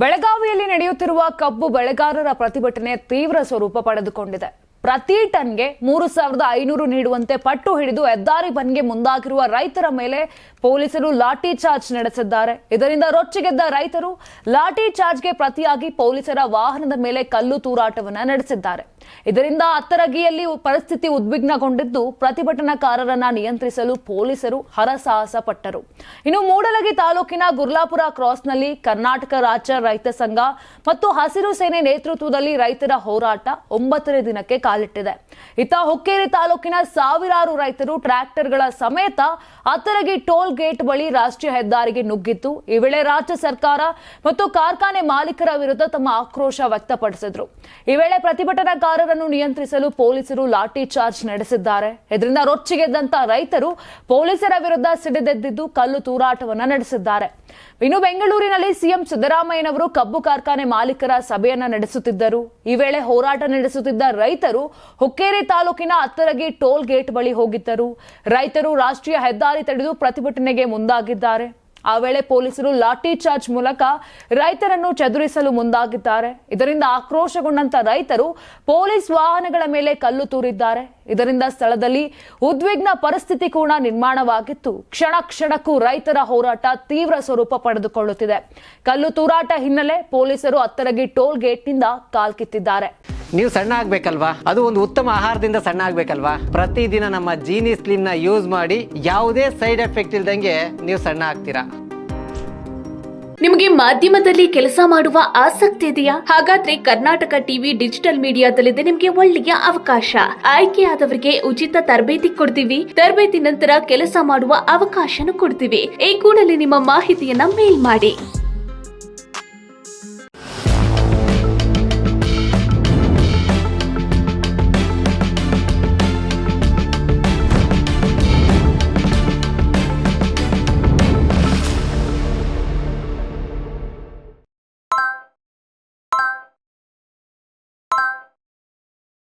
ಬೆಳಗಾವಿಯಲ್ಲಿ ನಡೆಯುತ್ತಿರುವ ಕಬ್ಬು ಬೆಳೆಗಾರರ ಪ್ರತಿಭಟನೆ ತೀವ್ರ ಸ್ವರೂಪ ಪಡೆದುಕೊಂಡಿದೆ. ಪ್ರತಿ ಟನ್ಗೆ 3,500 ನೀಡುವಂತೆ ಪಟ್ಟು ಹಿಡಿದು ಹೆದ್ದಾರಿ ಬಂದ್ಗೆ ಮುಂದಾಗಿರುವ ರೈತರ ಮೇಲೆ ಪೊಲೀಸರು ಲಾಠಿ ಚಾರ್ಜ್ ನಡೆಸಿದ್ದಾರೆ. ಇದರಿಂದ ರೊಚ್ಚಿಗೆದ್ದ ರೈತರು ಲಾಠಿ ಚಾರ್ಜ್ಗೆ ಪ್ರತಿಯಾಗಿ ಪೊಲೀಸರ ವಾಹನದ ಮೇಲೆ ಕಲ್ಲು ತೂರಾಟವನ್ನ ನಡೆಸಿದ್ದಾರೆ. ಇದರಿಂದ ಅತ್ತರಗಿಯಲ್ಲಿ ಪರಿಸ್ಥಿತಿ ಉದ್ವಿಗ್ನಗೊಂಡಿದ್ದು ಪ್ರತಿಭಟನಾಕಾರರನ್ನ ನಿಯಂತ್ರಿಸಲು ಪೊಲೀಸರು ಹರಸಾಹಸ ಪಟ್ಟರು. ಇನ್ನು ಮೂಡಲಗಿ ತಾಲೂಕಿನ ಗುರ್ಲಾಪುರ ಕ್ರಾಸ್ನಲ್ಲಿ ಕರ್ನಾಟಕ ರಾಜ್ಯ ರೈತ ಸಂಘ ಮತ್ತು ಹಸಿರು ಸೇನೆ ನೇತೃತ್ವದಲ್ಲಿ ರೈತರ ಹೋರಾಟ 9ನೇ ದಿನಕ್ಕೆ ಕಾಲಿಟ್ಟಿದೆ. ಇತ್ತ ಹುಕ್ಕೇರಿ ತಾಲೂಕಿನ ಸಾವಿರಾರು ರೈತರು ಟ್ರ್ಯಾಕ್ಟರ್ಗಳ ಸಮೇತ ಅತ್ತರಗಿ ಟೋಲ್ ಗೇಟ್ ಬಳಿ ರಾಷ್ಟ್ರೀಯ ಹೆದ್ದಾರಿಗೆ ನುಗ್ಗಿದ್ದು, ಈ ವೇಳೆ ರಾಜ್ಯ ಸರ್ಕಾರ ಮತ್ತು ಕಾರ್ಖಾನೆ ಮಾಲೀಕರ ವಿರುದ್ಧ ತಮ್ಮ ಆಕ್ರೋಶ ವ್ಯಕ್ತಪಡಿಸಿದರು. ಈ ವೇಳೆ ಪ್ರತಿಭಟನಾಕಾರರನ್ನು ನಿಯಂತ್ರಿಸಲು ಪೊಲೀಸರು ಲಾಠಿ ಚಾರ್ಜ್ ನಡೆಸಿದ್ದಾರೆ. ಇದರಿಂದ ರೊಚ್ಚಿಗೆದ್ದಂತ ರೈತರು ಪೊಲೀಸರ ವಿರುದ್ಧ ಸಿಡಿದೆದ್ದಿದ್ದು ಕಲ್ಲು ತೂರಾಟವನ್ನ ನಡೆಸಿದ್ದಾರೆ. ಇನ್ನು ಬೆಂಗಳೂರಿನಲ್ಲಿ ಸಿಎಂ ಸಿದ್ದರಾಮಯ್ಯನವರು ಕಬ್ಬು ಕಾರ್ಖಾನೆ ಮಾಲೀಕರ ಸಭೆಯನ್ನ ನಡೆಸುತ್ತಿದ್ದರು. ಈ ವೇಳೆ ಹೋರಾಟ ನಡೆಸುತ್ತಿದ್ದ ರೈತರು ಹುಕ್ಕೇರಿ ತಾಲೂಕಿನ ಅತ್ತರಗಿ ಟೋಲ್ ಗೇಟ್ ಬಳಿ ಹೋಗಿದ್ದರು. ರೈತರು ರಾಷ್ಟ್ರೀಯ ಹೆದ್ದಾರಿ ತಡೆದು ಪ್ರತಿಭಟನೆಗೆ ಮುಂದಾಗಿದ್ದಾರೆ. ಆ ವೇಳೆ ಪೊಲೀಸರು ಲಾಠಿ ಚಾರ್ಜ್ ಮೂಲಕ ರೈತರನ್ನು ಚದುರಿಸಲು ಮುಂದಾಗಿದ್ದಾರೆ. ಇದರಿಂದ ಆಕ್ರೋಶಗೊಂಡಂತ ರೈತರು ಪೊಲೀಸ್ ವಾಹನಗಳ ಮೇಲೆ ಕಲ್ಲು ತೂರಿದ್ದಾರೆ. ಇದರಿಂದ ಸ್ಥಳದಲ್ಲಿ ಉದ್ವಿಗ್ನ ಪರಿಸ್ಥಿತಿ ಕೂಡ ನಿರ್ಮಾಣವಾಗಿತ್ತು. ಕ್ಷಣ ಕ್ಷಣಕ್ಕೂ ರೈತರ ಹೋರಾಟ ತೀವ್ರ ಸ್ವರೂಪ ಪಡೆದುಕೊಳ್ಳುತ್ತಿದೆ. ಕಲ್ಲು ತೂರಾಟ ಹಿನ್ನೆಲೆ ಪೊಲೀಸರು ಅತ್ತರಗಿ ಟೋಲ್ ಗೇಟ್ನಿಂದ ಕಾಲ್ಕಿತ್ತಿದ್ದಾರೆ. ನೀವು ಸಣ್ಣ ಆಗ್ಬೇಕಲ್ವಾ? ಅದು ಒಂದು ಉತ್ತಮ ಆಹಾರದಿಂದ ಸಣ್ಣ ಆಗ್ಬೇಕಲ್ವಾ? ಪ್ರತಿದಿನ ನಮ್ಮ ಜೀನಿ ಸ್ಲಿಮ್ ನ ಯೂಸ್ ಮಾಡಿ ಯಾವುದೇ ಸೈಡ್ ಎಫೆಕ್ಟ್ ಇಲ್ದಂಗೆ ನೀವು ಸಣ್ಣ ಆಗ್ತೀರಾ. ನಿಮಗೆ ಮಾಧ್ಯಮದಲ್ಲಿ ಕೆಲಸ ಮಾಡುವ ಆಸಕ್ತಿ ಇದೆಯಾ? ಹಾಗಾದ್ರೆ ಕರ್ನಾಟಕ ಟಿವಿ ಡಿಜಿಟಲ್ ಮೀಡಿಯಾದಲ್ಲಿದೆ ನಿಮಗೆ ಒಳ್ಳೆಯ ಅವಕಾಶ. ಆಯ್ಕೆಯಾದವರಿಗೆ ಉಚಿತ ತರಬೇತಿ ಕೊಡ್ತೀವಿ. ತರಬೇತಿ ನಂತರ ಕೆಲಸ ಮಾಡುವ ಅವಕಾಶನೂ ಕೊಡ್ತೀವಿ. ಈ ಕೂಡಲೇ ನಿಮ್ಮ ಮಾಹಿತಿಯನ್ನ ಮೇಲ್ ಮಾಡಿ.